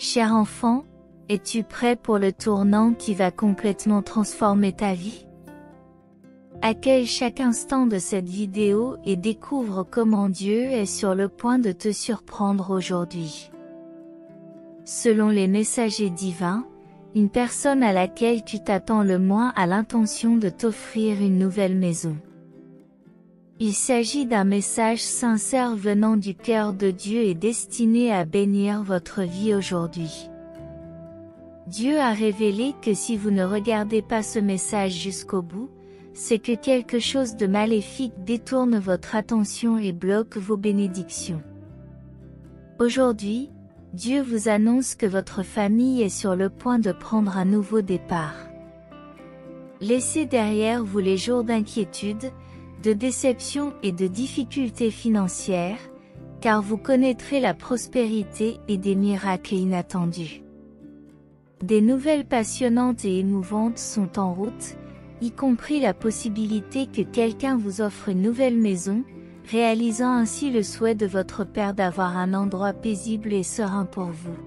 Cher enfant, es-tu prêt pour le tournant qui va complètement transformer ta vie? Accueille chaque instant de cette vidéo et découvre comment Dieu est sur le point de te surprendre aujourd'hui. Selon les messagers divins, une personne à laquelle tu t'attends le moins a l'intention de t'offrir une nouvelle maison. Il s'agit d'un message sincère venant du cœur de Dieu et destiné à bénir votre vie aujourd'hui. Dieu a révélé que si vous ne regardez pas ce message jusqu'au bout, c'est que quelque chose de maléfique détourne votre attention et bloque vos bénédictions. Aujourd'hui, Dieu vous annonce que votre famille est sur le point de prendre un nouveau départ. Laissez derrière vous les jours d'inquiétude, de déception et de difficultés financières, car vous connaîtrez la prospérité et des miracles inattendus. Des nouvelles passionnantes et émouvantes sont en route, y compris la possibilité que quelqu'un vous offre une nouvelle maison, réalisant ainsi le souhait de votre père d'avoir un endroit paisible et serein pour vous.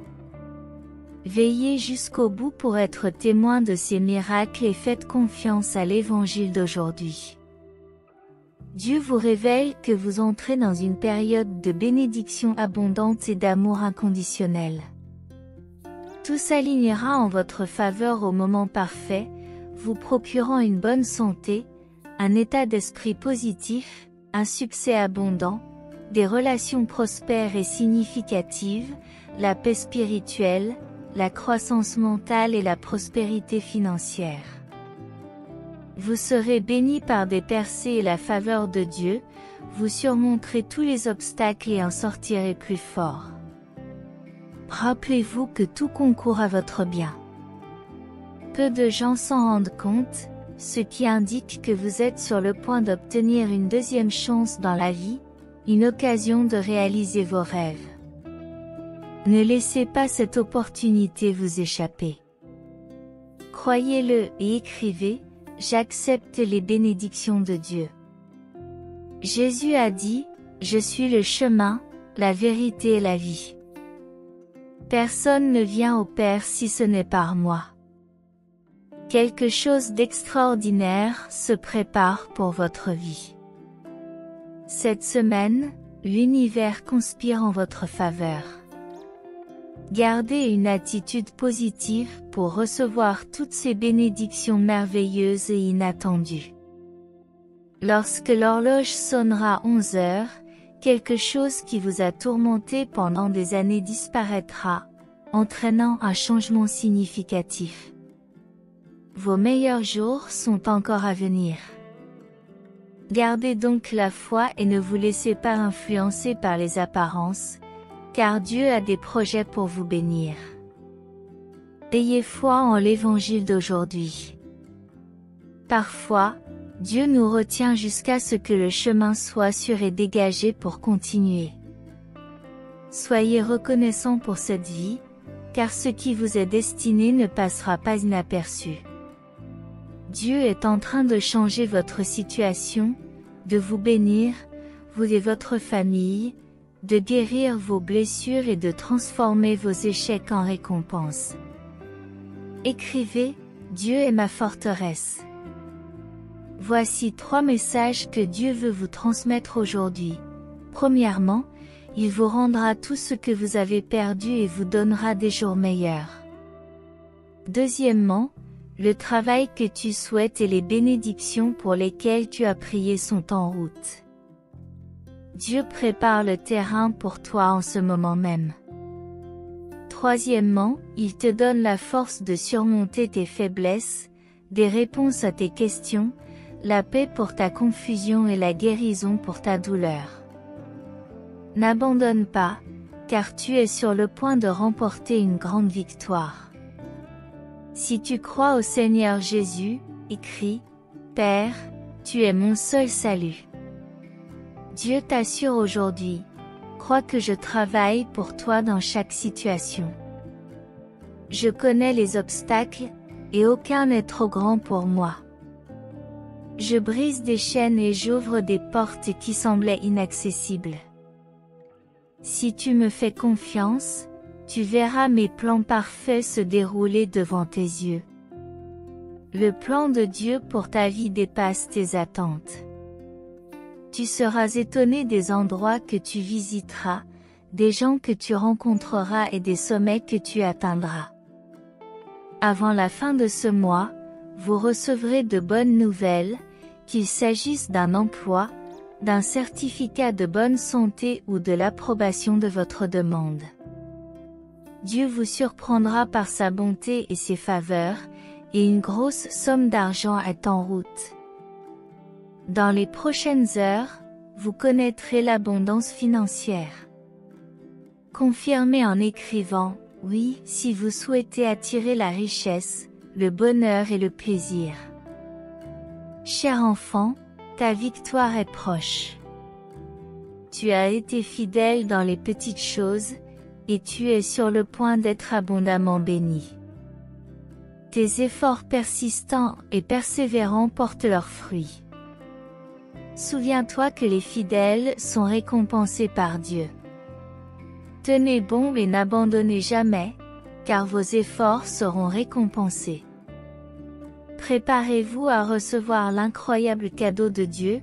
Veillez jusqu'au bout pour être témoin de ces miracles et faites confiance à l'évangile d'aujourd'hui. Dieu vous révèle que vous entrez dans une période de bénédiction abondante et d'amour inconditionnel. Tout s'alignera en votre faveur au moment parfait, vous procurant une bonne santé, un état d'esprit positif, un succès abondant, des relations prospères et significatives, la paix spirituelle, la croissance mentale et la prospérité financière. Vous serez bénis par des percées et la faveur de Dieu, vous surmonterez tous les obstacles et en sortirez plus fort. Rappelez-vous que tout concourt à votre bien. Peu de gens s'en rendent compte, ce qui indique que vous êtes sur le point d'obtenir une deuxième chance dans la vie, une occasion de réaliser vos rêves. Ne laissez pas cette opportunité vous échapper. Croyez-le et écrivez, j'accepte les bénédictions de Dieu. Jésus a dit, je suis le chemin, la vérité et la vie. Personne ne vient au Père si ce n'est par moi. Quelque chose d'extraordinaire se prépare pour votre vie. Cette semaine, l'univers conspire en votre faveur. Gardez une attitude positive pour recevoir toutes ces bénédictions merveilleuses et inattendues. Lorsque l'horloge sonnera 11 heures, quelque chose qui vous a tourmenté pendant des années disparaîtra, entraînant un changement significatif. Vos meilleurs jours sont encore à venir. Gardez donc la foi et ne vous laissez pas influencer par les apparences, car Dieu a des projets pour vous bénir. Ayez foi en l'évangile d'aujourd'hui. Parfois, Dieu nous retient jusqu'à ce que le chemin soit sûr et dégagé pour continuer. Soyez reconnaissants pour cette vie, car ce qui vous est destiné ne passera pas inaperçu. Dieu est en train de changer votre situation, de vous bénir, vous et votre famille, de guérir vos blessures et de transformer vos échecs en récompenses. Écrivez, Dieu est ma forteresse. Voici 3 messages que Dieu veut vous transmettre aujourd'hui. Premièrement, il vous rendra tout ce que vous avez perdu et vous donnera des jours meilleurs. Deuxièmement, le travail que tu souhaites et les bénédictions pour lesquelles tu as prié sont en route. Dieu prépare le terrain pour toi en ce moment même. Troisièmement, il te donne la force de surmonter tes faiblesses, des réponses à tes questions, la paix pour ta confusion et la guérison pour ta douleur. N'abandonne pas, car tu es sur le point de remporter une grande victoire. Si tu crois au Seigneur Jésus, écris, Père, tu es mon seul salut. Dieu t'assure aujourd'hui, crois que je travaille pour toi dans chaque situation. Je connais les obstacles, et aucun n'est trop grand pour moi. Je brise des chaînes et j'ouvre des portes qui semblaient inaccessibles. Si tu me fais confiance, tu verras mes plans parfaits se dérouler devant tes yeux. Le plan de Dieu pour ta vie dépasse tes attentes. Tu seras étonné des endroits que tu visiteras, des gens que tu rencontreras et des sommets que tu atteindras. Avant la fin de ce mois, vous recevrez de bonnes nouvelles, qu'il s'agisse d'un emploi, d'un certificat de bonne santé ou de l'approbation de votre demande. Dieu vous surprendra par sa bonté et ses faveurs, et une grosse somme d'argent est en route. Dans les prochaines heures, vous connaîtrez l'abondance financière. Confirmez en écrivant « Oui » si vous souhaitez attirer la richesse, le bonheur et le plaisir. Cher enfant, ta victoire est proche. Tu as été fidèle dans les petites choses, et tu es sur le point d'être abondamment béni. Tes efforts persistants et persévérants portent leurs fruits. Souviens-toi que les fidèles sont récompensés par Dieu. Tenez bon et n'abandonnez jamais, car vos efforts seront récompensés. Préparez-vous à recevoir l'incroyable cadeau de Dieu,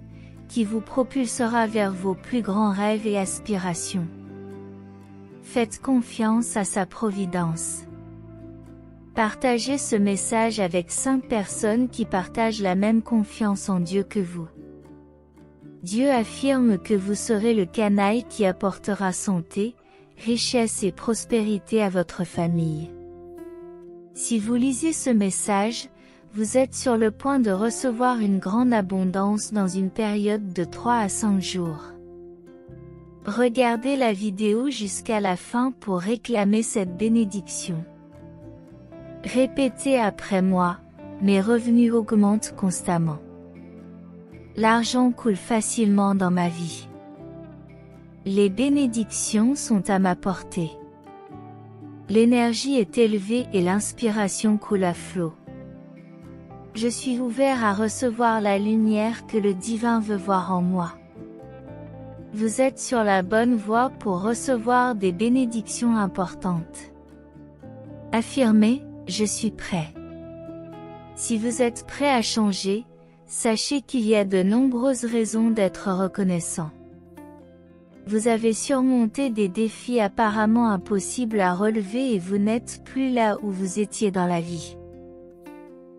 qui vous propulsera vers vos plus grands rêves et aspirations. Faites confiance à sa providence. Partagez ce message avec 5 personnes qui partagent la même confiance en Dieu que vous. Dieu affirme que vous serez le canaille qui apportera santé, richesse et prospérité à votre famille. Si vous lisez ce message, vous êtes sur le point de recevoir une grande abondance dans une période de 3 à 5 jours. Regardez la vidéo jusqu'à la fin pour réclamer cette bénédiction. Répétez après moi, mes revenus augmentent constamment. L'argent coule facilement dans ma vie. Les bénédictions sont à ma portée. L'énergie est élevée et l'inspiration coule à flot. Je suis ouvert à recevoir la lumière que le divin veut voir en moi. Vous êtes sur la bonne voie pour recevoir des bénédictions importantes. Affirmez, je suis prêt. Si vous êtes prêt à changer, sachez qu'il y a de nombreuses raisons d'être reconnaissant. Vous avez surmonté des défis apparemment impossibles à relever et vous n'êtes plus là où vous étiez dans la vie.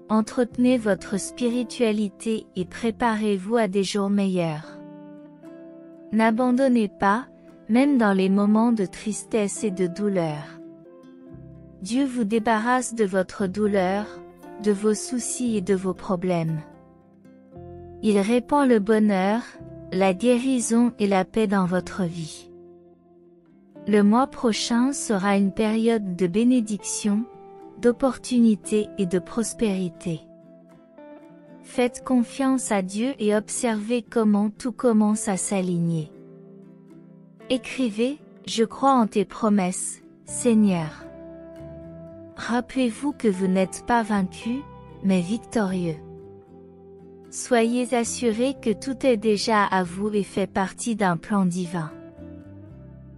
Entretenez votre spiritualité et préparez-vous à des jours meilleurs. N'abandonnez pas, même dans les moments de tristesse et de douleur. Dieu vous débarrasse de votre douleur, de vos soucis et de vos problèmes. Il répand le bonheur, la guérison et la paix dans votre vie. Le mois prochain sera une période de bénédiction, d'opportunité et de prospérité. Faites confiance à Dieu et observez comment tout commence à s'aligner. Écrivez, je crois en tes promesses, Seigneur. Rappelez-vous que vous n'êtes pas vaincu, mais victorieux. Soyez assurés que tout est déjà à vous et fait partie d'un plan divin.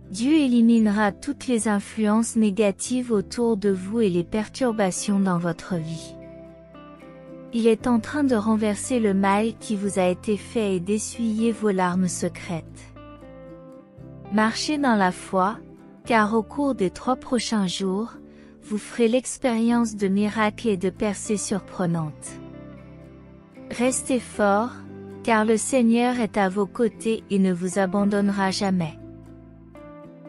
Dieu éliminera toutes les influences négatives autour de vous et les perturbations dans votre vie. Il est en train de renverser le mal qui vous a été fait et d'essuyer vos larmes secrètes. Marchez dans la foi, car au cours des 3 prochains jours, vous ferez l'expérience de miracles et de percées surprenantes. Restez forts, car le Seigneur est à vos côtés et ne vous abandonnera jamais.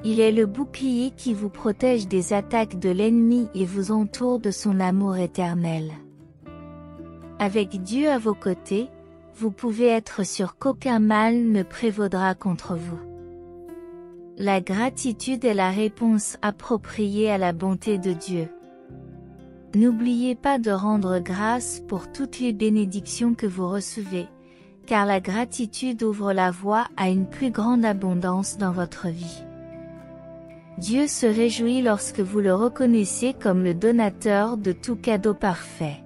Il est le bouclier qui vous protège des attaques de l'ennemi et vous entoure de son amour éternel. Avec Dieu à vos côtés, vous pouvez être sûr qu'aucun mal ne prévaudra contre vous. La gratitude est la réponse appropriée à la bonté de Dieu. N'oubliez pas de rendre grâce pour toutes les bénédictions que vous recevez, car la gratitude ouvre la voie à une plus grande abondance dans votre vie. Dieu se réjouit lorsque vous le reconnaissez comme le donateur de tout cadeau parfait.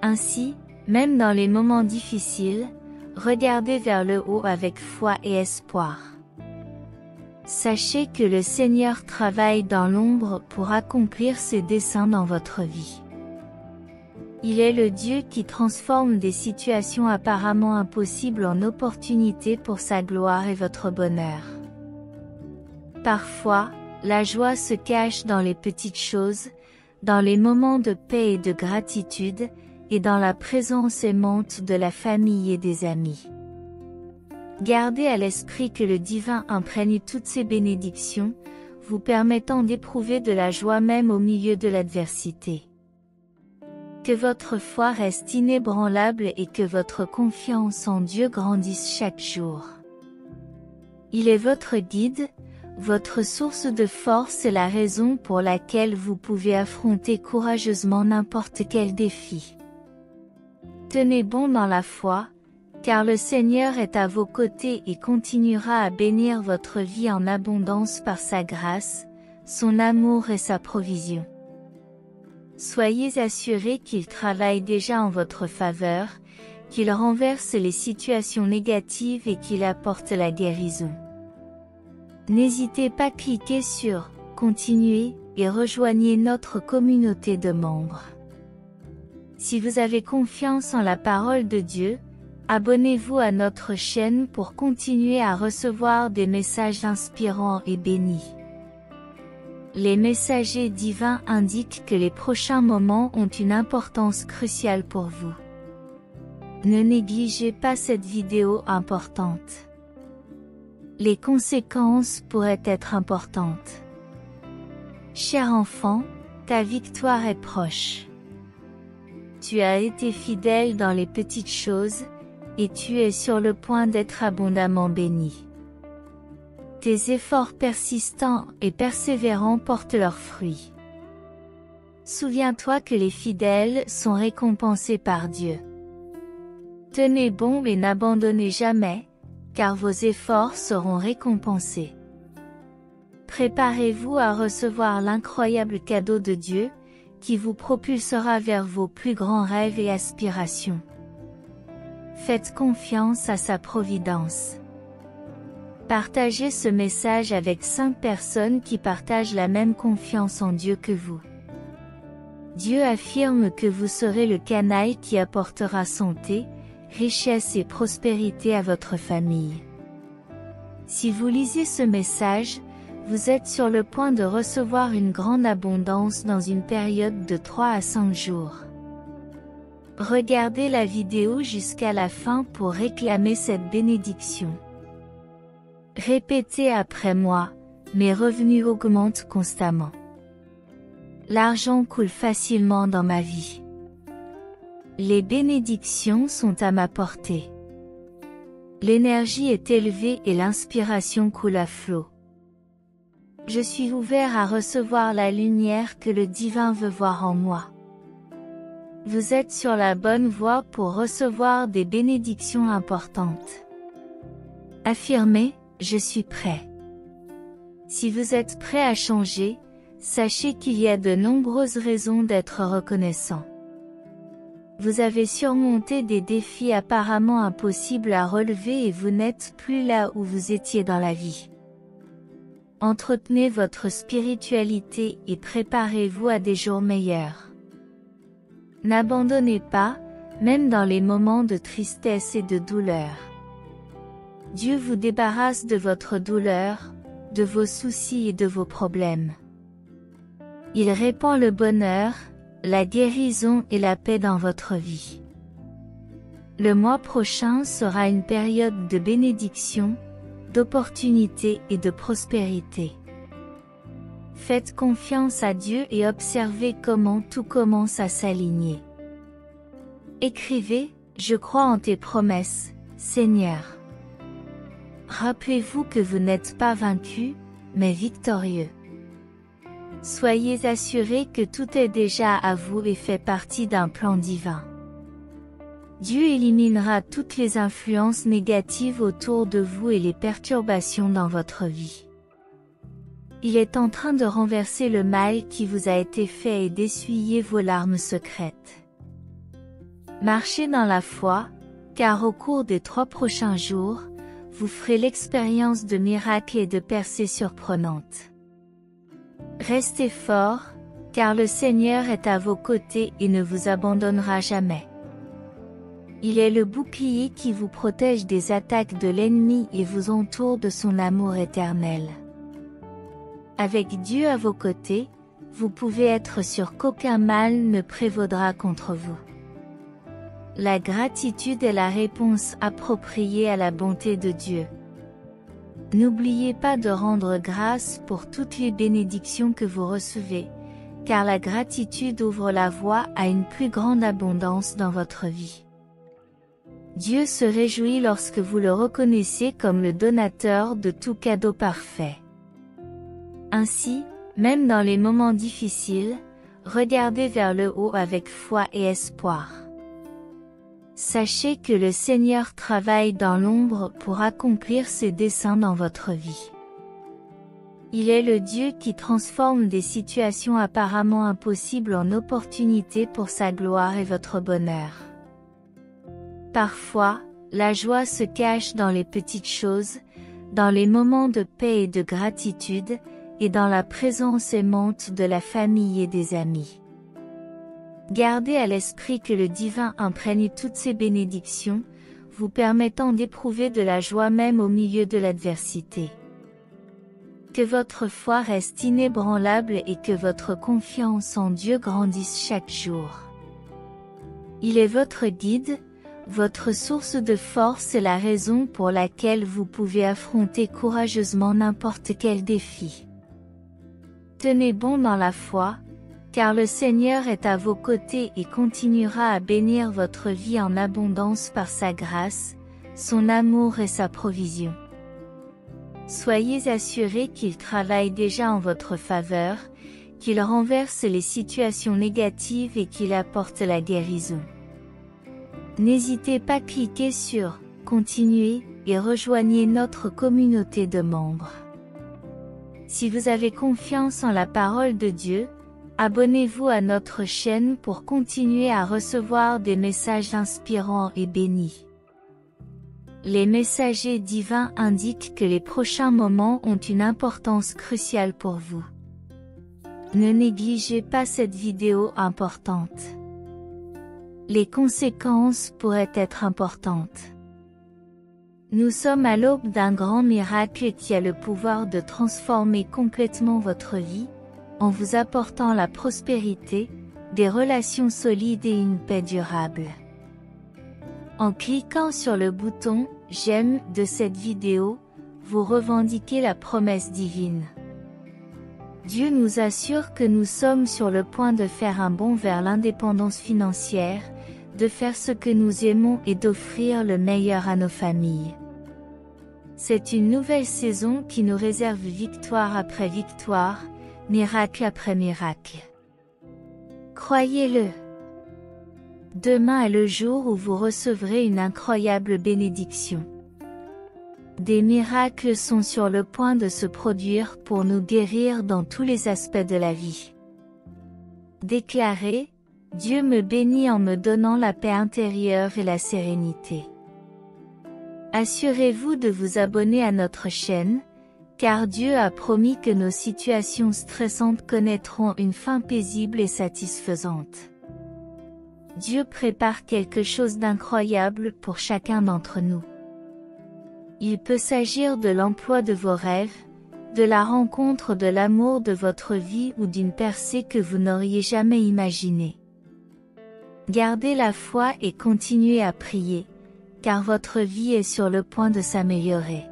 Ainsi, même dans les moments difficiles, regardez vers le haut avec foi et espoir. Sachez que le Seigneur travaille dans l'ombre pour accomplir ses desseins dans votre vie. Il est le Dieu qui transforme des situations apparemment impossibles en opportunités pour sa gloire et votre bonheur. Parfois, la joie se cache dans les petites choses, dans les moments de paix et de gratitude, et dans la présence aimante de la famille et des amis. Gardez à l'esprit que le divin imprègne toutes ces bénédictions, vous permettant d'éprouver de la joie même au milieu de l'adversité. Que votre foi reste inébranlable et que votre confiance en Dieu grandisse chaque jour. Il est votre guide, votre source de force et la raison pour laquelle vous pouvez affronter courageusement n'importe quel défi. Tenez bon dans la foi, car le Seigneur est à vos côtés et continuera à bénir votre vie en abondance par sa grâce, son amour et sa provision. Soyez assurés qu'il travaille déjà en votre faveur, qu'il renverse les situations négatives et qu'il apporte la guérison. N'hésitez pas à cliquer sur « Continuer » et rejoignez notre communauté de membres. Si vous avez confiance en la parole de Dieu, abonnez-vous à notre chaîne pour continuer à recevoir des messages inspirants et bénis. Les messagers divins indiquent que les prochains moments ont une importance cruciale pour vous. Ne négligez pas cette vidéo importante. Les conséquences pourraient être importantes. Cher enfant, ta victoire est proche. Tu as été fidèle dans les petites choses, et tu es sur le point d'être abondamment béni. Tes efforts persistants et persévérants portent leurs fruits. Souviens-toi que les fidèles sont récompensés par Dieu. Tenez bon et n'abandonnez jamais, car vos efforts seront récompensés. Préparez-vous à recevoir l'incroyable cadeau de Dieu, qui vous propulsera vers vos plus grands rêves et aspirations. Faites confiance à sa providence. Partagez ce message avec 5 personnes qui partagent la même confiance en Dieu que vous. Dieu affirme que vous serez le canal qui apportera santé, richesse et prospérité à votre famille. Si vous lisez ce message, vous êtes sur le point de recevoir une grande abondance dans une période de 3 à 5 jours. Regardez la vidéo jusqu'à la fin pour réclamer cette bénédiction. Répétez après moi, mes revenus augmentent constamment. L'argent coule facilement dans ma vie. Les bénédictions sont à ma portée. L'énergie est élevée et l'inspiration coule à flot. Je suis ouvert à recevoir la lumière que le divin veut voir en moi. Vous êtes sur la bonne voie pour recevoir des bénédictions importantes. Affirmez, je suis prêt. Si vous êtes prêt à changer, sachez qu'il y a de nombreuses raisons d'être reconnaissant. Vous avez surmonté des défis apparemment impossibles à relever et vous n'êtes plus là où vous étiez dans la vie. Entretenez votre spiritualité et préparez-vous à des jours meilleurs. N'abandonnez pas, même dans les moments de tristesse et de douleur. Dieu vous débarrasse de votre douleur, de vos soucis et de vos problèmes. Il répand le bonheur, la guérison et la paix dans votre vie. Le mois prochain sera une période de bénédiction, d'opportunité et de prospérité. Faites confiance à Dieu et observez comment tout commence à s'aligner. Écrivez, je crois en tes promesses, Seigneur. Rappelez-vous que vous n'êtes pas vaincu, mais victorieux. Soyez assurés que tout est déjà à vous et fait partie d'un plan divin. Dieu éliminera toutes les influences négatives autour de vous et les perturbations dans votre vie. Il est en train de renverser le mal qui vous a été fait et d'essuyer vos larmes secrètes. Marchez dans la foi, car au cours des 3 prochains jours, vous ferez l'expérience de miracles et de percées surprenantes. Restez forts, car le Seigneur est à vos côtés et ne vous abandonnera jamais. Il est le bouclier qui vous protège des attaques de l'ennemi et vous entoure de son amour éternel. Avec Dieu à vos côtés, vous pouvez être sûr qu'aucun mal ne prévaudra contre vous. La gratitude est la réponse appropriée à la bonté de Dieu. N'oubliez pas de rendre grâce pour toutes les bénédictions que vous recevez, car la gratitude ouvre la voie à une plus grande abondance dans votre vie. Dieu se réjouit lorsque vous le reconnaissez comme le donateur de tout cadeau parfait. Ainsi, même dans les moments difficiles, regardez vers le haut avec foi et espoir. Sachez que le Seigneur travaille dans l'ombre pour accomplir ses desseins dans votre vie. Il est le Dieu qui transforme des situations apparemment impossibles en opportunités pour sa gloire et votre bonheur. Parfois, la joie se cache dans les petites choses, dans les moments de paix et de gratitude, et dans la présence aimante de la famille et des amis. Gardez à l'esprit que le divin imprègne toutes ces bénédictions, vous permettant d'éprouver de la joie même au milieu de l'adversité. Que votre foi reste inébranlable et que votre confiance en Dieu grandisse chaque jour. Il est votre guide, votre source de force et la raison pour laquelle vous pouvez affronter courageusement n'importe quel défi. Tenez bon dans la foi, car le Seigneur est à vos côtés et continuera à bénir votre vie en abondance par sa grâce, son amour et sa provision. Soyez assurés qu'il travaille déjà en votre faveur, qu'il renverse les situations négatives et qu'il apporte la guérison. N'hésitez pas à cliquer sur « Continuer » et rejoignez notre communauté de membres. Si vous avez confiance en la parole de Dieu, abonnez-vous à notre chaîne pour continuer à recevoir des messages inspirants et bénis. Les messagers divins indiquent que les prochains moments ont une importance cruciale pour vous. Ne négligez pas cette vidéo importante. Les conséquences pourraient être importantes. Nous sommes à l'aube d'un grand miracle qui a le pouvoir de transformer complètement votre vie, en vous apportant la prospérité, des relations solides et une paix durable. En cliquant sur le bouton « J'aime » de cette vidéo, vous revendiquez la promesse divine. Dieu nous assure que nous sommes sur le point de faire un bond vers l'indépendance financière, de faire ce que nous aimons et d'offrir le meilleur à nos familles. C'est une nouvelle saison qui nous réserve victoire après victoire, miracle après miracle. Croyez-le. Demain est le jour où vous recevrez une incroyable bénédiction. Des miracles sont sur le point de se produire pour nous guérir dans tous les aspects de la vie. Déclarez, Dieu me bénit en me donnant la paix intérieure et la sérénité. Assurez-vous de vous abonner à notre chaîne, car Dieu a promis que nos situations stressantes connaîtront une fin paisible et satisfaisante. Dieu prépare quelque chose d'incroyable pour chacun d'entre nous. Il peut s'agir de l'emploi de vos rêves, de la rencontre de l'amour de votre vie ou d'une percée que vous n'auriez jamais imaginée. Gardez la foi et continuez à prier, car votre vie est sur le point de s'améliorer.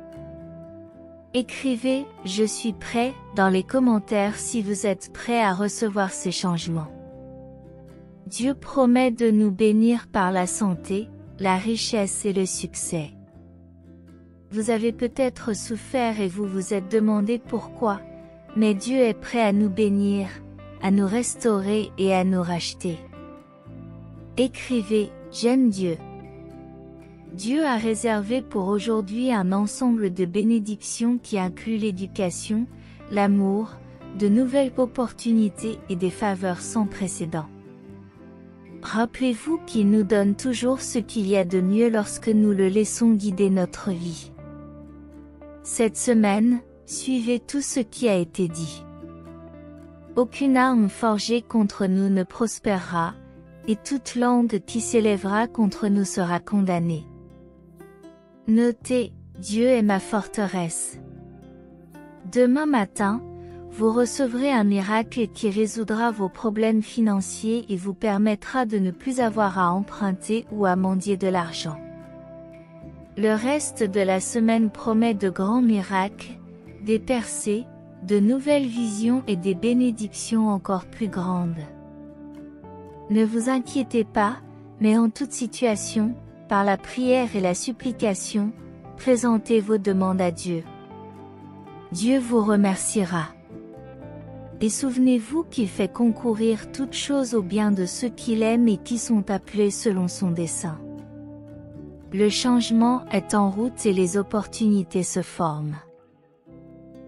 Écrivez « Je suis prêt » dans les commentaires si vous êtes prêt à recevoir ces changements. Dieu promet de nous bénir par la santé, la richesse et le succès. Vous avez peut-être souffert et vous vous êtes demandé pourquoi, mais Dieu est prêt à nous bénir, à nous restaurer et à nous racheter. Écrivez « J'aime Dieu ». Dieu a réservé pour aujourd'hui un ensemble de bénédictions qui inclut l'éducation, l'amour, de nouvelles opportunités et des faveurs sans précédent. Rappelez-vous qu'il nous donne toujours ce qu'il y a de mieux lorsque nous le laissons guider notre vie. Cette semaine, suivez tout ce qui a été dit. Aucune arme forgée contre nous ne prospérera, et toute langue qui s'élèvera contre nous sera condamnée. Notez, Dieu est ma forteresse. Demain matin, vous recevrez un miracle qui résoudra vos problèmes financiers et vous permettra de ne plus avoir à emprunter ou à mendier de l'argent. Le reste de la semaine promet de grands miracles, des percées, de nouvelles visions et des bénédictions encore plus grandes. Ne vous inquiétez pas, mais en toute situation, par la prière et la supplication, présentez vos demandes à Dieu. Dieu vous remerciera. Et souvenez-vous qu'il fait concourir toutes choses au bien de ceux qu'il aime et qui sont appelés selon son dessein. Le changement est en route et les opportunités se forment.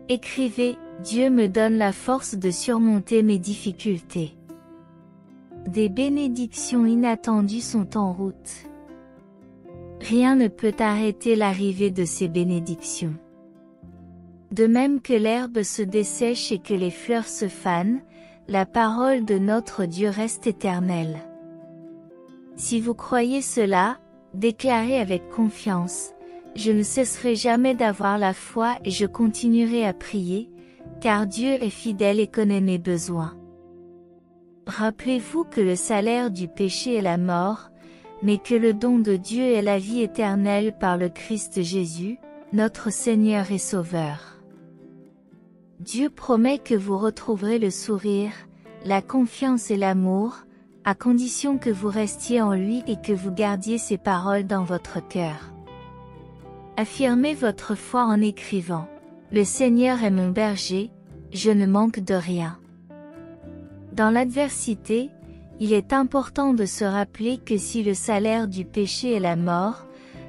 Écrivez, Dieu me donne la force de surmonter mes difficultés. Des bénédictions inattendues sont en route. Rien ne peut arrêter l'arrivée de ces bénédictions. De même que l'herbe se dessèche et que les fleurs se fanent, la parole de notre Dieu reste éternelle. Si vous croyez cela, déclarez avec confiance, je ne cesserai jamais d'avoir la foi et je continuerai à prier, car Dieu est fidèle et connaît mes besoins. Rappelez-vous que le salaire du péché est la mort, mais que le don de Dieu est la vie éternelle par le Christ Jésus, notre Seigneur et Sauveur. Dieu promet que vous retrouverez le sourire, la confiance et l'amour, à condition que vous restiez en lui et que vous gardiez ses paroles dans votre cœur. Affirmez votre foi en écrivant, « Le Seigneur est mon berger, je ne manque de rien ». Dans l'adversité, il est important de se rappeler que si le salaire du péché est la mort,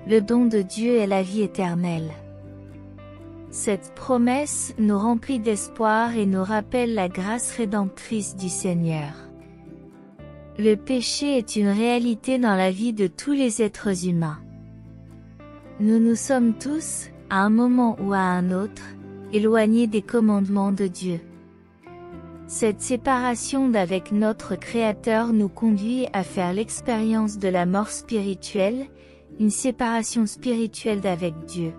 le don de Dieu est la vie éternelle. Cette promesse nous remplit d'espoir et nous rappelle la grâce rédemptrice du Seigneur. Le péché est une réalité dans la vie de tous les êtres humains. Nous nous sommes tous, à un moment ou à un autre, éloignés des commandements de Dieu. Cette séparation d'avec notre Créateur nous conduit à faire l'expérience de la mort spirituelle, une séparation spirituelle d'avec Dieu.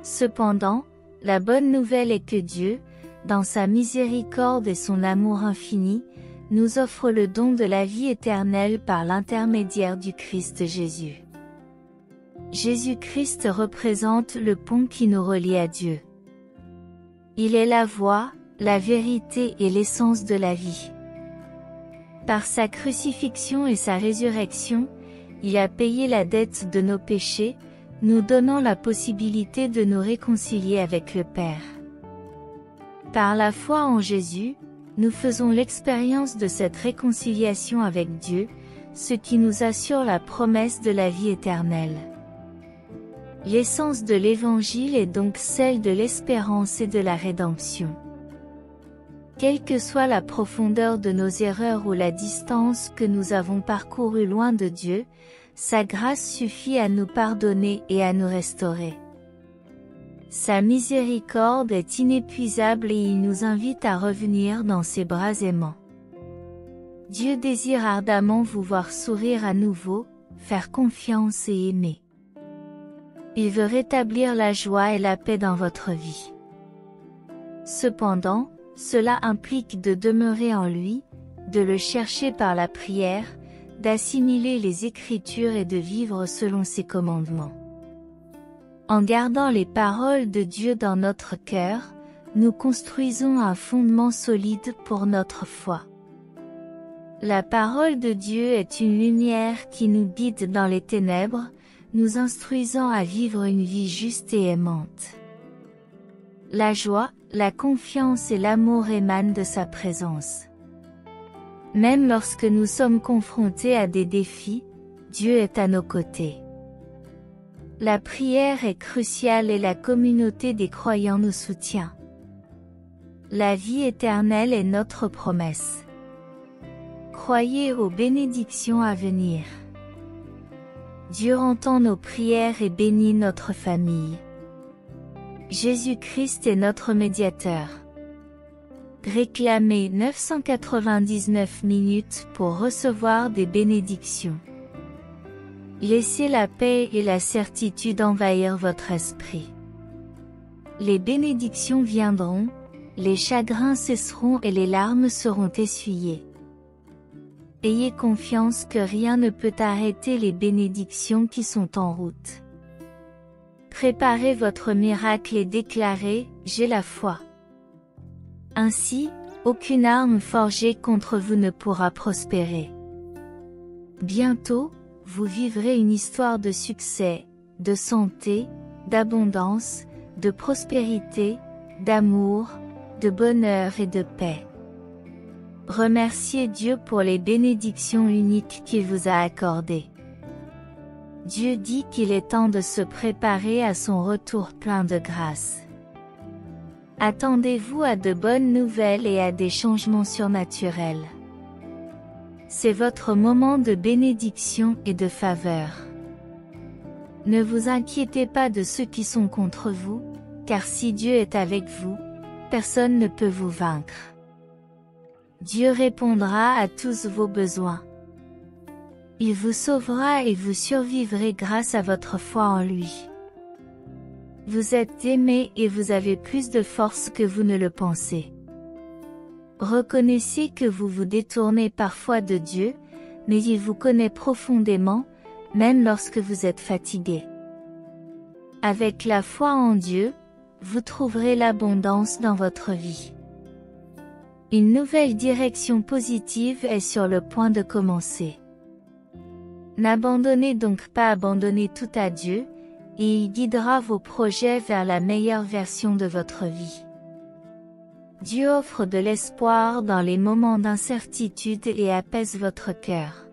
Cependant, la bonne nouvelle est que Dieu, dans sa miséricorde et son amour infini, nous offre le don de la vie éternelle par l'intermédiaire du Christ Jésus. Jésus-Christ représente le pont qui nous relie à Dieu. Il est la voie, la vérité et l'essence de la vie. Par sa crucifixion et sa résurrection, il a payé la dette de nos péchés, nous donnant la possibilité de nous réconcilier avec le Père. Par la foi en Jésus, nous faisons l'expérience de cette réconciliation avec Dieu, ce qui nous assure la promesse de la vie éternelle. L'essence de l'Évangile est donc celle de l'espérance et de la rédemption. Quelle que soit la profondeur de nos erreurs ou la distance que nous avons parcourue loin de Dieu, sa grâce suffit à nous pardonner et à nous restaurer. Sa miséricorde est inépuisable et il nous invite à revenir dans ses bras aimants. Dieu désire ardemment vous voir sourire à nouveau, faire confiance et aimer. Il veut rétablir la joie et la paix dans votre vie. Cependant, cela implique de demeurer en lui, de le chercher par la prière, d'assimiler les Écritures et de vivre selon ses commandements. En gardant les paroles de Dieu dans notre cœur, nous construisons un fondement solide pour notre foi. La parole de Dieu est une lumière qui nous guide dans les ténèbres, nous instruisant à vivre une vie juste et aimante. La joie, la confiance et l'amour émanent de sa présence. Même lorsque nous sommes confrontés à des défis, Dieu est à nos côtés. La prière est cruciale et la communauté des croyants nous soutient. La vie éternelle est notre promesse. Croyez aux bénédictions à venir. Dieu entend nos prières et bénit notre famille. Jésus-Christ est notre médiateur. Réclamez 999 minutes pour recevoir des bénédictions. Laissez la paix et la certitude envahir votre esprit. Les bénédictions viendront, les chagrins cesseront et les larmes seront essuyées. Ayez confiance que rien ne peut arrêter les bénédictions qui sont en route. Préparez votre miracle et déclarez « J'ai la foi ». Ainsi, aucune arme forgée contre vous ne pourra prospérer. Bientôt, vous vivrez une histoire de succès, de santé, d'abondance, de prospérité, d'amour, de bonheur et de paix. Remerciez Dieu pour les bénédictions uniques qu'il vous a accordées. Dieu dit qu'il est temps de se préparer à son retour plein de grâce. Attendez-vous à de bonnes nouvelles et à des changements surnaturels. C'est votre moment de bénédiction et de faveur. Ne vous inquiétez pas de ceux qui sont contre vous, car si Dieu est avec vous, personne ne peut vous vaincre. Dieu répondra à tous vos besoins. Il vous sauvera et vous survivrez grâce à votre foi en lui. Vous êtes aimé et vous avez plus de force que vous ne le pensez. Reconnaissez que vous vous détournez parfois de Dieu, mais il vous connaît profondément, même lorsque vous êtes fatigué. Avec la foi en Dieu, vous trouverez l'abondance dans votre vie. Une nouvelle direction positive est sur le point de commencer. N'abandonnez donc pas abandonner tout à Dieu, et il guidera vos projets vers la meilleure version de votre vie. Dieu offre de l'espoir dans les moments d'incertitude et apaise votre cœur.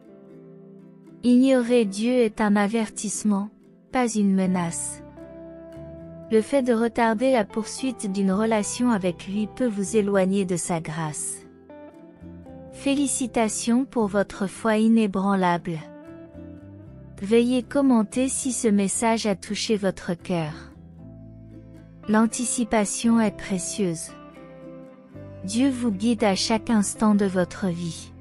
Ignorer Dieu est un avertissement, pas une menace. Le fait de retarder la poursuite d'une relation avec lui peut vous éloigner de sa grâce. Félicitations pour votre foi inébranlable. Veuillez commenter si ce message a touché votre cœur. L'anticipation est précieuse. Dieu vous guide à chaque instant de votre vie.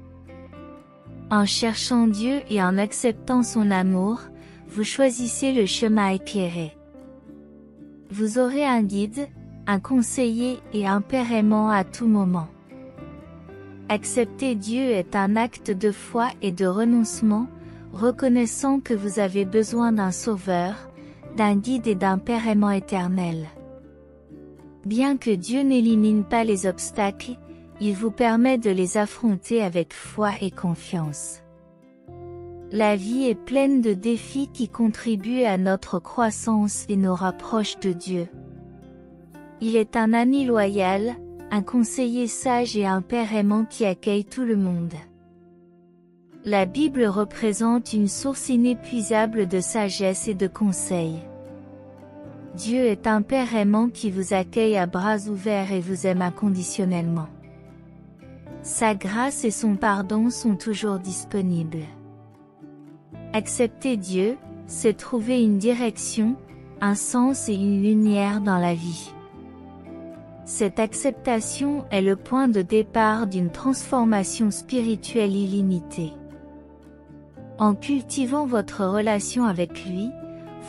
En cherchant Dieu et en acceptant son amour, vous choisissez le chemin éclairé. Vous aurez un guide, un conseiller et un père aimant à tout moment. Accepter Dieu est un acte de foi et de renoncement, reconnaissant que vous avez besoin d'un sauveur, d'un guide et d'un père aimant éternel. Bien que Dieu n'élimine pas les obstacles, il vous permet de les affronter avec foi et confiance. La vie est pleine de défis qui contribuent à notre croissance et nous rapprochent de Dieu. Il est un ami loyal, un conseiller sage et un père aimant qui accueille tout le monde. La Bible représente une source inépuisable de sagesse et de conseils. Dieu est un Père aimant qui vous accueille à bras ouverts et vous aime inconditionnellement. Sa grâce et son pardon sont toujours disponibles. Accepter Dieu, c'est trouver une direction, un sens et une lumière dans la vie. Cette acceptation est le point de départ d'une transformation spirituelle illimitée. En cultivant votre relation avec lui,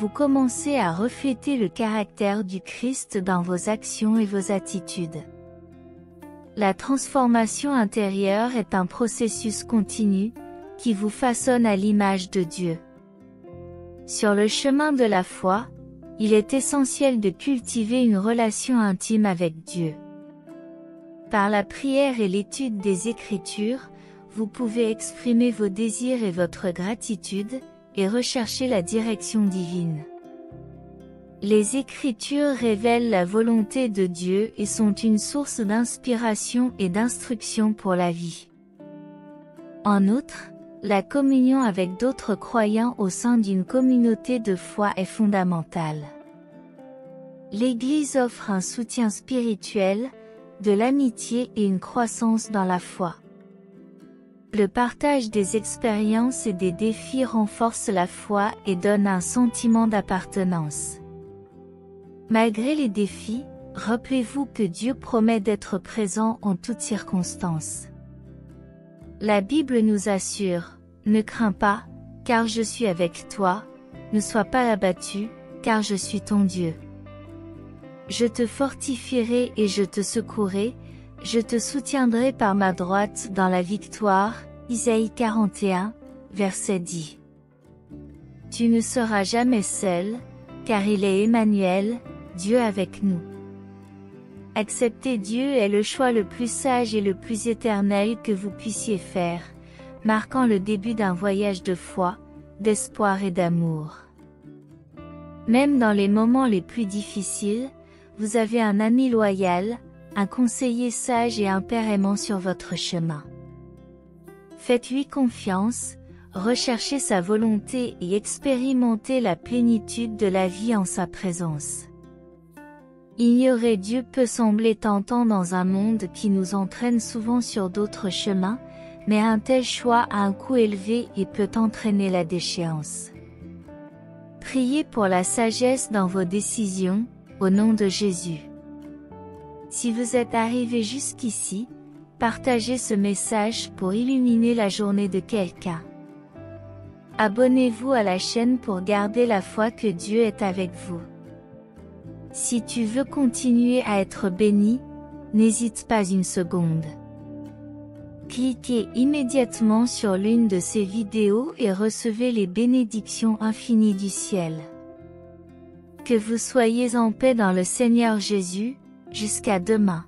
vous commencez à refléter le caractère du Christ dans vos actions et vos attitudes. La transformation intérieure est un processus continu, qui vous façonne à l'image de Dieu. Sur le chemin de la foi, il est essentiel de cultiver une relation intime avec Dieu. Par la prière et l'étude des Écritures, vous pouvez exprimer vos désirs et votre gratitude, et rechercher la direction divine. Les Écritures révèlent la volonté de Dieu et sont une source d'inspiration et d'instruction pour la vie. En outre, la communion avec d'autres croyants au sein d'une communauté de foi est fondamentale. L'Église offre un soutien spirituel, de l'amitié et une croissance dans la foi. Le partage des expériences et des défis renforce la foi et donne un sentiment d'appartenance. Malgré les défis, rappelez-vous que Dieu promet d'être présent en toutes circonstances. La Bible nous assure, ne crains pas, car je suis avec toi, ne sois pas abattu, car je suis ton Dieu. Je te fortifierai et je te secourrai, je te soutiendrai par ma droite dans la victoire. Isaïe 41, verset 10. Tu ne seras jamais seul, car il est Emmanuel, Dieu avec nous. Accepter Dieu est le choix le plus sage et le plus éternel que vous puissiez faire, marquant le début d'un voyage de foi, d'espoir et d'amour. Même dans les moments les plus difficiles, vous avez un ami loyal, un conseiller sage et un père aimant sur votre chemin. Faites-lui confiance, recherchez sa volonté et expérimentez la plénitude de la vie en sa présence. Ignorer Dieu peut sembler tentant dans un monde qui nous entraîne souvent sur d'autres chemins, mais un tel choix a un coût élevé et peut entraîner la déchéance. Priez pour la sagesse dans vos décisions, au nom de Jésus. Si vous êtes arrivé jusqu'ici, partagez ce message pour illuminer la journée de quelqu'un. Abonnez-vous à la chaîne pour garder la foi que Dieu est avec vous. Si tu veux continuer à être béni, n'hésite pas une seconde. Cliquez immédiatement sur l'une de ces vidéos et recevez les bénédictions infinies du ciel. Que vous soyez en paix dans le Seigneur Jésus, jusqu'à demain.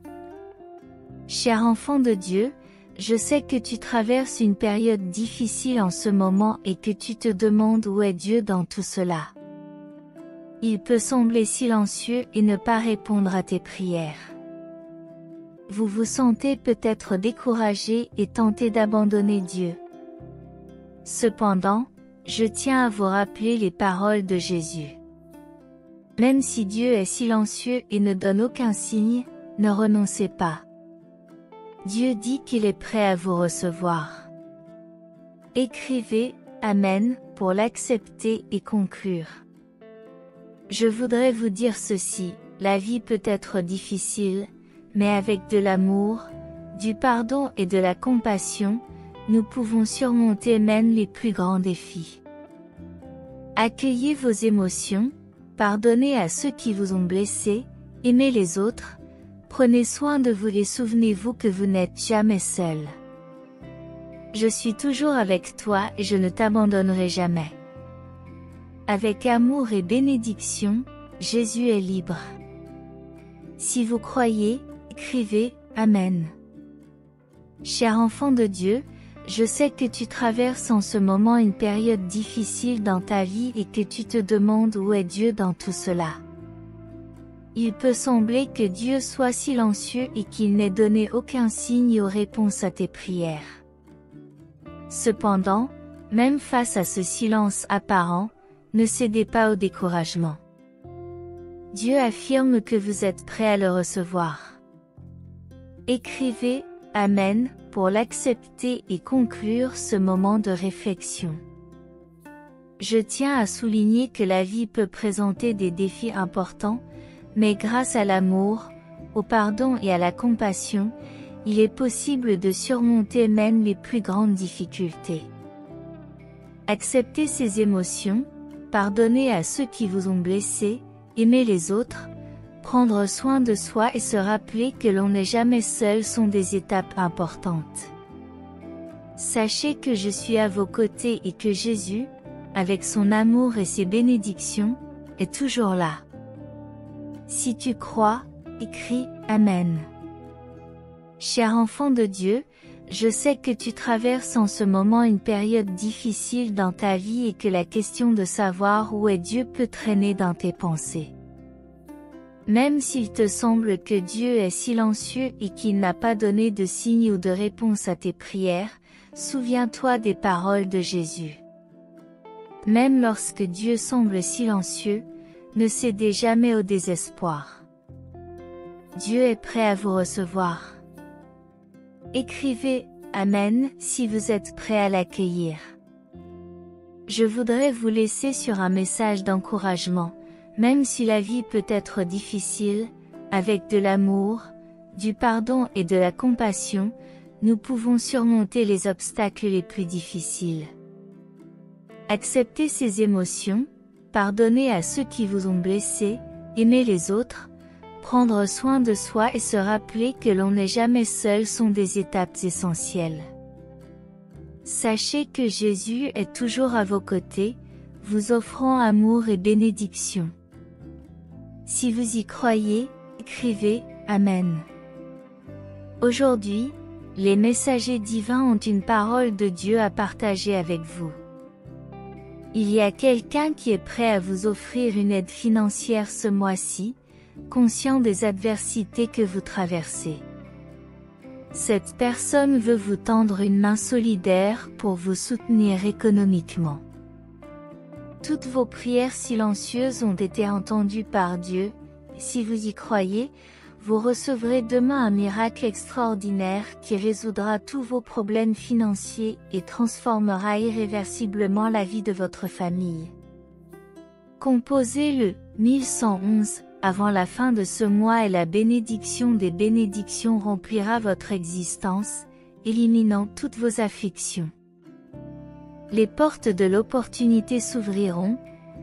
Cher enfant de Dieu, je sais que tu traverses une période difficile en ce moment et que tu te demandes où est Dieu dans tout cela. Il peut sembler silencieux et ne pas répondre à tes prières. Vous vous sentez peut-être découragé et tenté d'abandonner Dieu. Cependant, je tiens à vous rappeler les paroles de Jésus. Même si Dieu est silencieux et ne donne aucun signe, ne renoncez pas. Dieu dit qu'il est prêt à vous recevoir. Écrivez « Amen » pour l'accepter et conclure. Je voudrais vous dire ceci, la vie peut être difficile, mais avec de l'amour, du pardon et de la compassion, nous pouvons surmonter même les plus grands défis. Accueillez vos émotions, pardonnez à ceux qui vous ont blessé, aimez les autres, prenez soin de vous et souvenez-vous que vous n'êtes jamais seul. Je suis toujours avec toi et je ne t'abandonnerai jamais. Avec amour et bénédiction, Jésus est libre. Si vous croyez, écrivez « Amen ». Cher enfant de Dieu, je sais que tu traverses en ce moment une période difficile dans ta vie et que tu te demandes où est Dieu dans tout cela. Il peut sembler que Dieu soit silencieux et qu'il n'ait donné aucun signe ou réponse à tes prières. Cependant, même face à ce silence apparent, ne cédez pas au découragement. Dieu affirme que vous êtes prêt à le recevoir. Écrivez « Amen » pour l'accepter et conclure ce moment de réflexion. Je tiens à souligner que la vie peut présenter des défis importants, mais grâce à l'amour, au pardon et à la compassion, il est possible de surmonter même les plus grandes difficultés. Acceptez ces émotions, pardonnez à ceux qui vous ont blessé, aimer les autres, prendre soin de soi et se rappeler que l'on n'est jamais seul sont des étapes importantes. Sachez que je suis à vos côtés et que Jésus, avec son amour et ses bénédictions, est toujours là. Si tu crois, écris « Amen ». Cher enfant de Dieu, je sais que tu traverses en ce moment une période difficile dans ta vie et que la question de savoir où est Dieu peut traîner dans tes pensées. Même s'il te semble que Dieu est silencieux et qu'il n'a pas donné de signe ou de réponse à tes prières, souviens-toi des paroles de Jésus. Même lorsque Dieu semble silencieux, ne cédez jamais au désespoir. Dieu est prêt à vous recevoir. Écrivez « Amen » si vous êtes prêt à l'accueillir. Je voudrais vous laisser sur un message d'encouragement. même si la vie peut être difficile, avec de l'amour, du pardon et de la compassion, nous pouvons surmonter les obstacles les plus difficiles. Acceptez ces émotions, pardonnez à ceux qui vous ont blessé, aimer les autres, prendre soin de soi et se rappeler que l'on n'est jamais seul sont des étapes essentielles. Sachez que Jésus est toujours à vos côtés, vous offrant amour et bénédiction. Si vous y croyez, écrivez « Amen ». Aujourd'hui, les messagers divins ont une parole de Dieu à partager avec vous. Il y a quelqu'un qui est prêt à vous offrir une aide financière ce mois-ci, conscient des adversités que vous traversez. Cette personne veut vous tendre une main solidaire pour vous soutenir économiquement. Toutes vos prières silencieuses ont été entendues par Dieu, et si vous y croyez, vous recevrez demain un miracle extraordinaire qui résoudra tous vos problèmes financiers et transformera irréversiblement la vie de votre famille. Composez le 1111 avant la fin de ce mois et la bénédiction des bénédictions remplira votre existence, éliminant toutes vos afflictions. Les portes de l'opportunité s'ouvriront,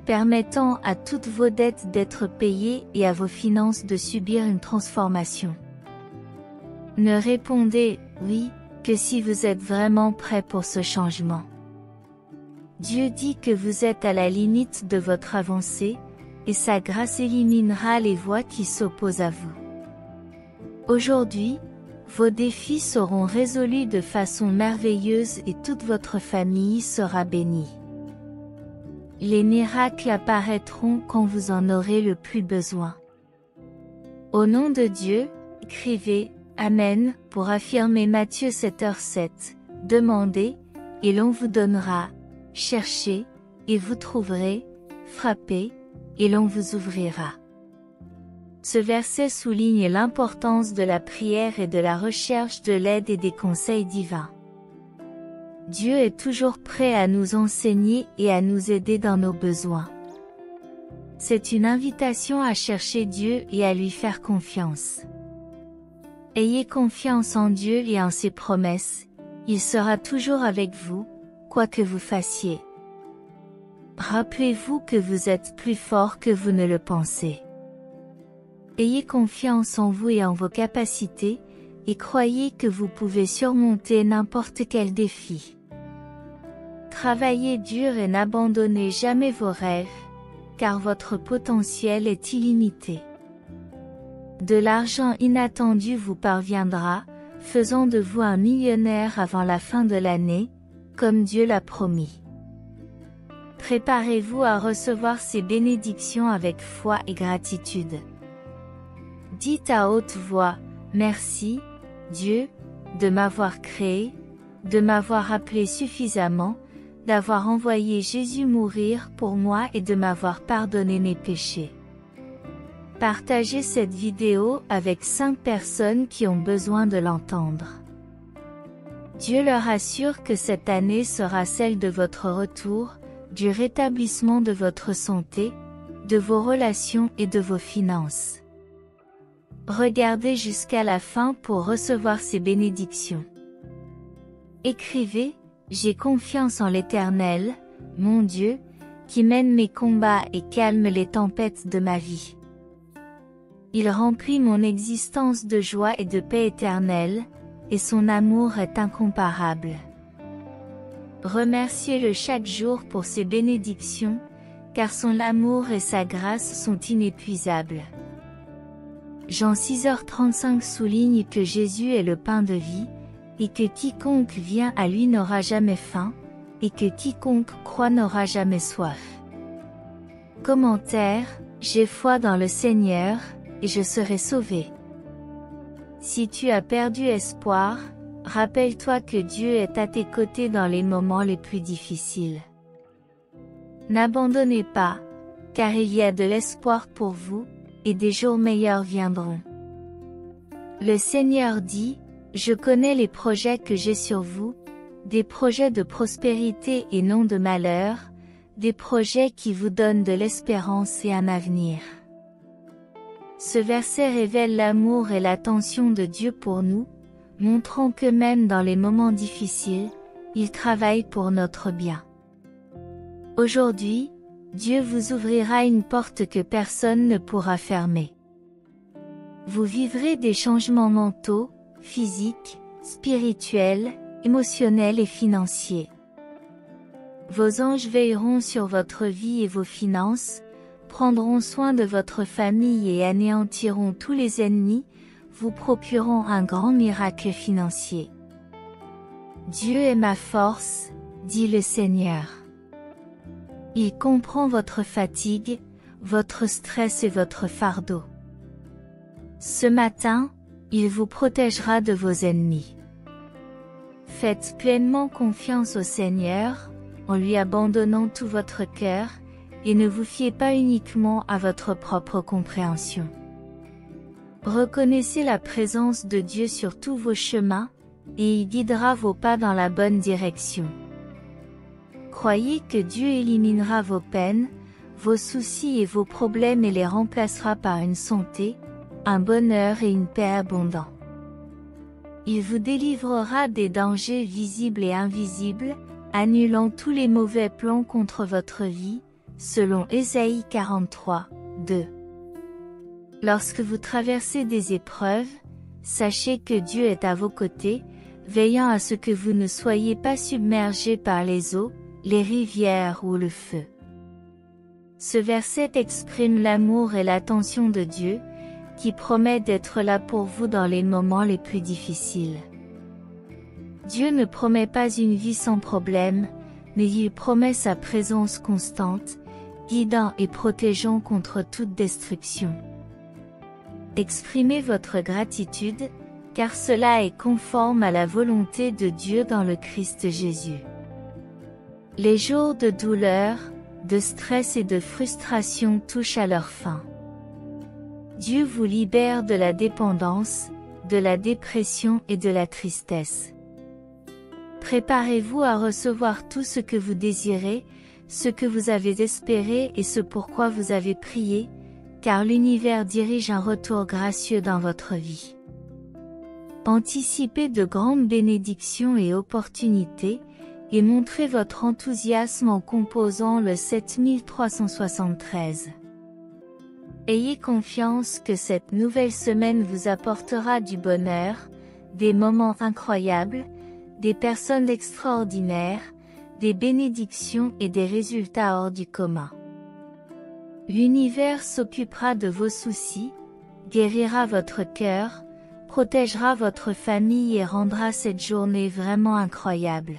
permettant à toutes vos dettes d'être payées et à vos finances de subir une transformation. Ne répondez « oui » que si vous êtes vraiment prêt pour ce changement. Dieu dit que vous êtes à la limite de votre avancée, et sa grâce éliminera les voies qui s'opposent à vous. Aujourd'hui, vos défis seront résolus de façon merveilleuse et toute votre famille sera bénie. Les miracles apparaîtront quand vous en aurez le plus besoin. Au nom de Dieu, écrivez « Amen » pour affirmer Matthieu 7h7, demandez, et l'on vous donnera, cherchez, et vous trouverez, frappez, et l'on vous ouvrira. Ce verset souligne l'importance de la prière et de la recherche de l'aide et des conseils divins. Dieu est toujours prêt à nous enseigner et à nous aider dans nos besoins. C'est une invitation à chercher Dieu et à lui faire confiance. Ayez confiance en Dieu et en ses promesses, il sera toujours avec vous, quoi que vous fassiez. Rappelez-vous que vous êtes plus fort que vous ne le pensez. Ayez confiance en vous et en vos capacités, et croyez que vous pouvez surmonter n'importe quel défi. Travaillez dur et n'abandonnez jamais vos rêves, car votre potentiel est illimité. De l'argent inattendu vous parviendra, faisant de vous un millionnaire avant la fin de l'année, comme Dieu l'a promis. Préparez-vous à recevoir ces bénédictions avec foi et gratitude. Dites à haute voix, merci, Dieu, de m'avoir créé, de m'avoir appelé suffisamment, d'avoir envoyé Jésus mourir pour moi et de m'avoir pardonné mes péchés. Partagez cette vidéo avec 5 personnes qui ont besoin de l'entendre. Dieu leur assure que cette année sera celle de votre retour, du rétablissement de votre santé, de vos relations et de vos finances. Regardez jusqu'à la fin pour recevoir ces bénédictions. Écrivez, j'ai confiance en l'Éternel, mon Dieu, qui mène mes combats et calme les tempêtes de ma vie. Il remplit mon existence de joie et de paix éternelle, et son amour est incomparable. Remerciez-le chaque jour pour ses bénédictions, car son amour et sa grâce sont inépuisables. Jean 6h35 souligne que Jésus est le pain de vie, et que quiconque vient à lui n'aura jamais faim, et que quiconque croit n'aura jamais soif. Commentaire, j'ai foi dans le Seigneur, et je serai sauvé. Si tu as perdu espoir, rappelle-toi que Dieu est à tes côtés dans les moments les plus difficiles. N'abandonnez pas, car il y a de l'espoir pour vous, et des jours meilleurs viendront. Le Seigneur dit, je connais les projets que j'ai sur vous, des projets de prospérité et non de malheur, des projets qui vous donnent de l'espérance et un avenir. Ce verset révèle l'amour et l'attention de Dieu pour nous, montrant que même dans les moments difficiles, il travaille pour notre bien. Aujourd'hui, Dieu vous ouvrira une porte que personne ne pourra fermer. Vous vivrez des changements mentaux, physiques, spirituels, émotionnels et financiers. Vos anges veilleront sur votre vie et vos finances, prendront soin de votre famille et anéantiront tous les ennemis, vous procurant un grand miracle financier. Dieu est ma force, dit le Seigneur. Il comprend votre fatigue, votre stress et votre fardeau. Ce matin, il vous protégera de vos ennemis. Faites pleinement confiance au Seigneur, en lui abandonnant tout votre cœur, et ne vous fiez pas uniquement à votre propre compréhension. Reconnaissez la présence de Dieu sur tous vos chemins, et il guidera vos pas dans la bonne direction. Croyez que Dieu éliminera vos peines, vos soucis et vos problèmes et les remplacera par une santé, un bonheur et une paix abondants. Il vous délivrera des dangers visibles et invisibles, annulant tous les mauvais plans contre votre vie, selon Ésaïe 43, 2. Lorsque vous traversez des épreuves, sachez que Dieu est à vos côtés, veillant à ce que vous ne soyez pas submergés par les eaux, les rivières ou le feu. Ce verset exprime l'amour et l'attention de Dieu, qui promet d'être là pour vous dans les moments les plus difficiles. Dieu ne promet pas une vie sans problème, mais il promet sa présence constante, guidant et protégeant contre toute destruction. Exprimez votre gratitude, car cela est conforme à la volonté de Dieu dans le Christ Jésus. Les jours de douleur, de stress et de frustration touchent à leur fin. Dieu vous libère de la dépendance, de la dépression et de la tristesse. Préparez-vous à recevoir tout ce que vous désirez, ce que vous avez espéré et ce pourquoi vous avez prié, car l'univers dirige un retour gracieux dans votre vie. Anticipez de grandes bénédictions et opportunités, et montrez votre enthousiasme en composant le 7373. Ayez confiance que cette nouvelle semaine vous apportera du bonheur, des moments incroyables, des personnes extraordinaires, des bénédictions et des résultats hors du commun. L'univers s'occupera de vos soucis, guérira votre cœur, protégera votre famille et rendra cette journée vraiment incroyable.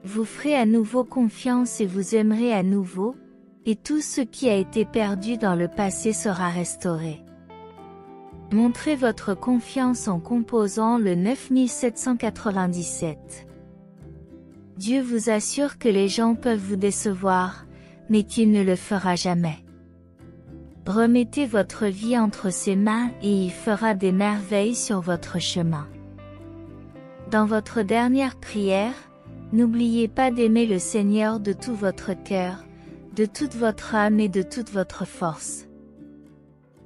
Vous ferez à nouveau confiance et vous aimerez à nouveau, et tout ce qui a été perdu dans le passé sera restauré. Montrez votre confiance en composant le 9797. Dieu vous assure que les gens peuvent vous décevoir, mais qu'il ne le fera jamais. Remettez votre vie entre ses mains et il fera des merveilles sur votre chemin. Dans votre dernière prière, n'oubliez pas d'aimer le Seigneur de tout votre cœur, de toute votre âme et de toute votre force.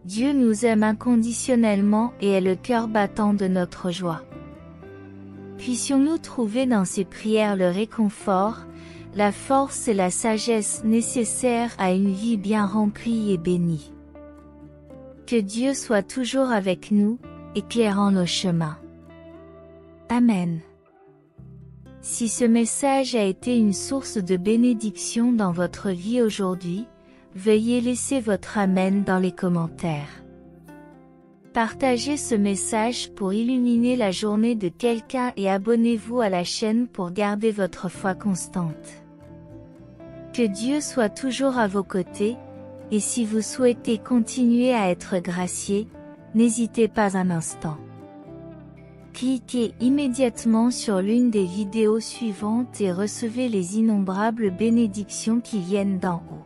Dieu nous aime inconditionnellement et est le cœur battant de notre joie. Puissions-nous trouver dans ces prières le réconfort, la force et la sagesse nécessaires à une vie bien remplie et bénie. Que Dieu soit toujours avec nous, éclairant nos chemins. Amen. Si ce message a été une source de bénédiction dans votre vie aujourd'hui, veuillez laisser votre Amen dans les commentaires. Partagez ce message pour illuminer la journée de quelqu'un et abonnez-vous à la chaîne pour garder votre foi constante. Que Dieu soit toujours à vos côtés, et si vous souhaitez continuer à être gracié, n'hésitez pas un instant. Cliquez immédiatement sur l'une des vidéos suivantes et recevez les innombrables bénédictions qui viennent d'en haut.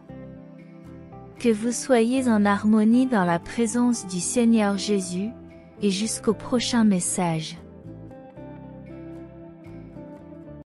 Que vous soyez en harmonie dans la présence du Seigneur Jésus, et jusqu'au prochain message.